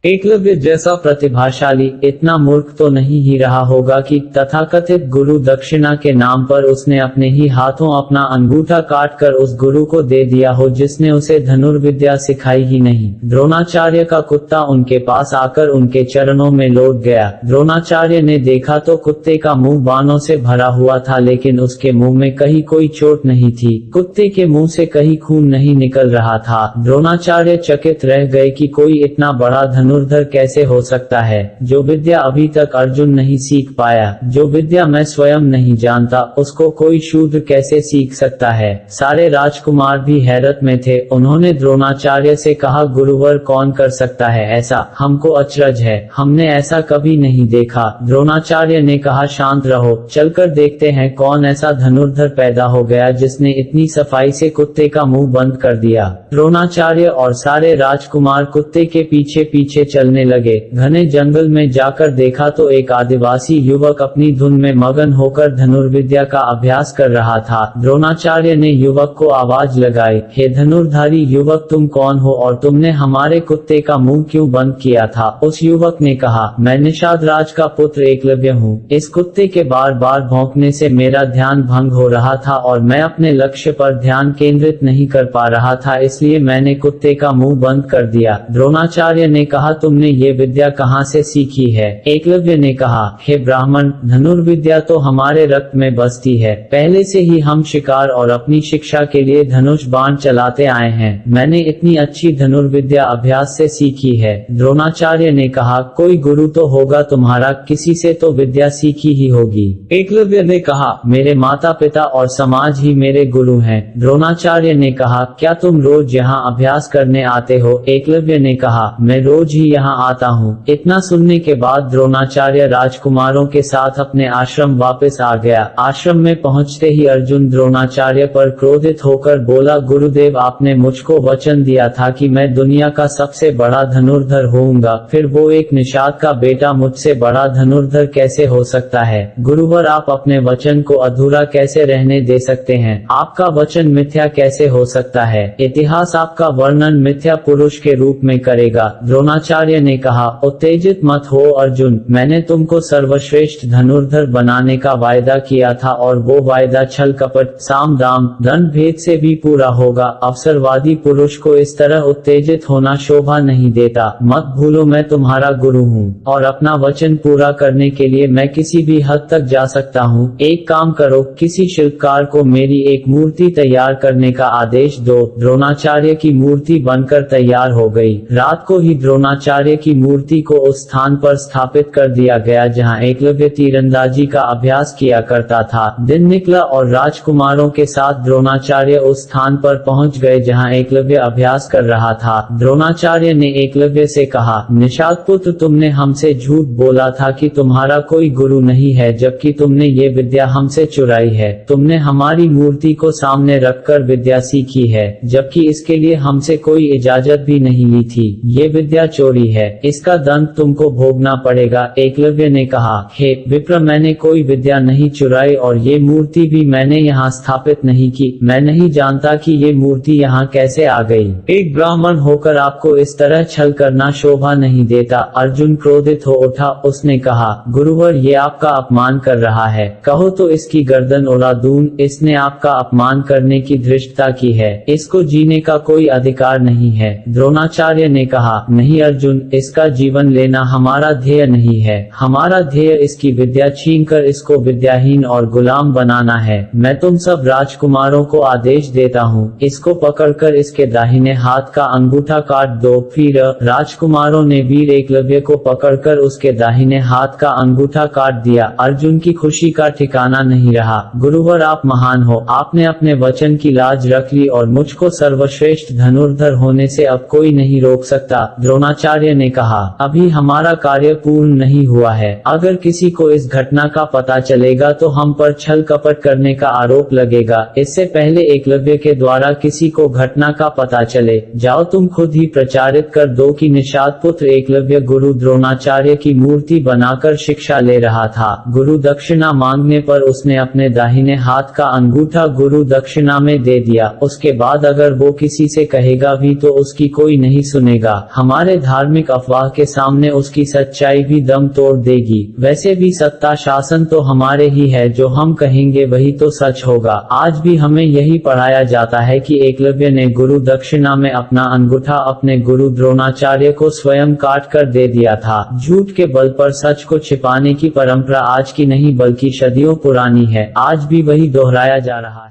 एकलव्य जैसा प्रतिभाशाली इतना मूर्ख तो नहीं ही रहा होगा कि तथाकथित गुरु दक्षिणा के नाम पर उसने अपने ही हाथों अपना अंगूठा काट कर उस गुरु को दे दिया हो जिसने उसे धनुर्विद्या सिखाई ही नहीं। द्रोणाचार्य का कुत्ता उनके पास आकर उनके चरणों में लौट गया। द्रोणाचार्य ने देखा तो कुत्ते का मुंह बाणों से भरा हुआ था, लेकिन उसके मुंह में कहीं कोई चोट नहीं थी। कुत्ते के मुंह से कहीं खून नहीं निकल रहा था। द्रोणाचार्य चकित रह गए कि कोई इतना बड़ा धनुर्धर कैसे हो सकता है, जो विद्या अभी तक अर्जुन नहीं सीख पाया, जो विद्या मैं स्वयं नहीं जानता उसको कोई शूद्र कैसे सीख सकता है। सारे राजकुमार भी हैरत में थे। उन्होंने द्रोणाचार्य से कहा, गुरुवर कौन कर सकता है ऐसा, हमको अचरज है, हमने ऐसा कभी नहीं देखा। द्रोणाचार्य ने कहा, शांत रहो, चलकर देखते हैं कौन ऐसा धनुर्धर पैदा हो गया जिसने इतनी सफाई से कुत्ते का मुंह बंद कर दिया। द्रोणाचार्य और सारे राजकुमार कुत्ते के पीछे पीछे चलने लगे। घने जंगल में जाकर देखा तो एक आदिवासी युवक अपनी धुन में मगन होकर धनुर्विद्या का अभ्यास कर रहा था। द्रोणाचार्य ने युवक को आवाज लगाई, हे धनुर्धारी युवक, तुम कौन हो और तुमने हमारे कुत्ते का मुंह क्यों बंद किया था? उस युवक ने कहा, मैं निषाद राज का पुत्र एकलव्य हूँ। इस कुत्ते के बार बार भौंकने से मेरा ध्यान भंग हो रहा था और मैं अपने लक्ष्य पर ध्यान केंद्रित नहीं कर पा रहा था, इसलिए मैंने कुत्ते का मुंह बंद कर दिया। द्रोणाचार्य ने कहा, तुमने ये विद्या कहाँ से सीखी है? एकलव्य ने कहा, हे ब्राह्मण, धनुर्विद्या तो हमारे रक्त में बसती है। पहले से ही हम शिकार और अपनी शिक्षा के लिए धनुष बाण चलाते आए हैं। मैंने इतनी अच्छी धनुर्विद्या अभ्यास से सीखी है। द्रोणाचार्य ने कहा, कोई गुरु तो होगा तुम्हारा, किसी से तो विद्या सीखी ही होगी। एकलव्य ने कहा, मेरे माता पिता और समाज ही मेरे गुरु हैं। द्रोणाचार्य ने कहा, क्या तुम रोज यहाँ अभ्यास करने आते हो? एकलव्य ने कहा, मैं रोज ही यहाँ आता हूँ। इतना सुनने के बाद द्रोणाचार्य राजकुमारों के साथ अपने आश्रम वापस आ गया। आश्रम में पहुँचते ही अर्जुन द्रोणाचार्य पर क्रोधित होकर बोला, गुरुदेव, आपने मुझको वचन दिया था कि मैं दुनिया का सबसे बड़ा धनुर्धर होऊंगा, फिर वो एक निषाद का बेटा मुझसे बड़ा धनुर्धर कैसे हो सकता है? गुरुवर, आप अपने वचन को अधूरा कैसे रहने दे सकते हैं? आपका वचन मिथ्या कैसे हो सकता है? इतिहास आपका वर्णन मिथ्या पुरुष के रूप में करेगा। द्रोणाचार्य ने कहा, उत्तेजित मत हो अर्जुन, मैंने तुमको सर्वश्रेष्ठ धनुर्धर बनाने का वायदा किया था और वो वायदा छल कपट, साम दाम, दंड भेद से भी पूरा होगा। अवसरवादी पुरुष को इस तरह उत्तेजित होना शोभा नहीं देता। मत भूलो, मैं तुम्हारा गुरु हूँ और अपना वचन पूरा करने के लिए मैं किसी भी हद तक जा सकता हूँ। एक काम करो, किसी शिल्पकार को मेरी एक मूर्ति तैयार करने का आदेश दो। द्रोणाचार्य की मूर्ति बनकर तैयार हो गई। रात को ही द्रोणाचार्य की मूर्ति को उस स्थान पर स्थापित कर दिया गया जहां एकलव्य तीरंदाजी का अभ्यास किया करता था। दिन निकला और राजकुमारों के साथ द्रोणाचार्य उस स्थान पर पहुंच गए जहां एकलव्य अभ्यास कर रहा था। द्रोणाचार्य ने एकलव्य से कहा, निषाद पुत्र, तुमने हमसे झूठ बोला था कि तुम्हारा कोई गुरु नहीं है, जबकि तुमने ये विद्या हमसे चुराई है। तुमने हमारी मूर्ति को सामने रखकर विद्या सीखी है, जबकि इसके लिए हमसे कोई इजाजत भी नहीं ली थी। ये विद्या चोरी है, इसका दंड तुमको भोगना पड़ेगा। एकलव्य ने कहा, हे विप्र, मैंने कोई विद्या नहीं चुराई और ये मूर्ति भी मैंने यहाँ स्थापित नहीं की। मैं नहीं जानता कि ये मूर्ति यहाँ कैसे आ गई। एक ब्राह्मण होकर आपको इस तरह छल करना शोभा नहीं देता। अर्जुन क्रोधित हो उठा। उसने कहा, गुरुवर, ये आपका अपमान कर रहा है, कहो तो इसकी गर्दन उड़ा दूं। इसने आपका अपमान करने की धृष्टता की है, इसको जीने का कोई अधिकार नहीं है। द्रोणाचार्य ने कहा, नहीं अर्जुन, इसका जीवन लेना हमारा ध्येय नहीं है। हमारा ध्येय इसकी विद्या छीनकर इसको विद्याहीन और गुलाम बनाना है। मैं तुम सब राजकुमारों को आदेश देता हूँ, इसको पकड़कर इसके दाहिने हाथ का अंगूठा काट दो। फिर राजकुमारों ने वीर एकलव्य को पकड़कर उसके दाहिने हाथ का अंगूठा काट दिया। अर्जुन की खुशी का ठिकाना नहीं रहा। गुरुवर, आप महान हो, आपने अपने वचन की लाज रख ली और मुझको सर्वश्रेष्ठ धनुर्धर होने से अब कोई नहीं रोक सकता। द्रोणाचार्य ने कहा, अभी हमारा कार्य पूर्ण नहीं हुआ है। अगर किसी को इस घटना का पता चलेगा तो हम पर छल कपट करने का आरोप लगेगा। इससे पहले एकलव्य के द्वारा किसी को घटना का पता चले, जाओ तुम खुद ही प्रचारित कर दो कि निषाद पुत्र एकलव्य गुरु द्रोणाचार्य की मूर्ति बनाकर शिक्षा ले रहा था। गुरु दक्षिणा मांगने पर उसने अपने दाहिने हाथ का अंगूठा गुरु दक्षिणा में दे दिया। उसके बाद अगर वो किसी से कहेगा भी तो उसकी कोई नहीं सुनेगा। हमारे धार्मिक अफवाह के सामने उसकी सच्चाई भी दम तोड़ देगी। वैसे भी सत्ता शासन तो हमारे ही है, जो हम कहेंगे वही तो सच होगा। आज भी हमें यही पढ़ाया जाता है कि एकलव्य ने गुरु दक्षिणा में अपना अंगूठा अपने गुरु द्रोणाचार्य को स्वयं काट कर दे दिया था। झूठ के बल पर सच को छिपाने की परंपरा आज की नहीं बल्कि सदियों पुरानी है, आज भी वही दोहराया जा रहा है।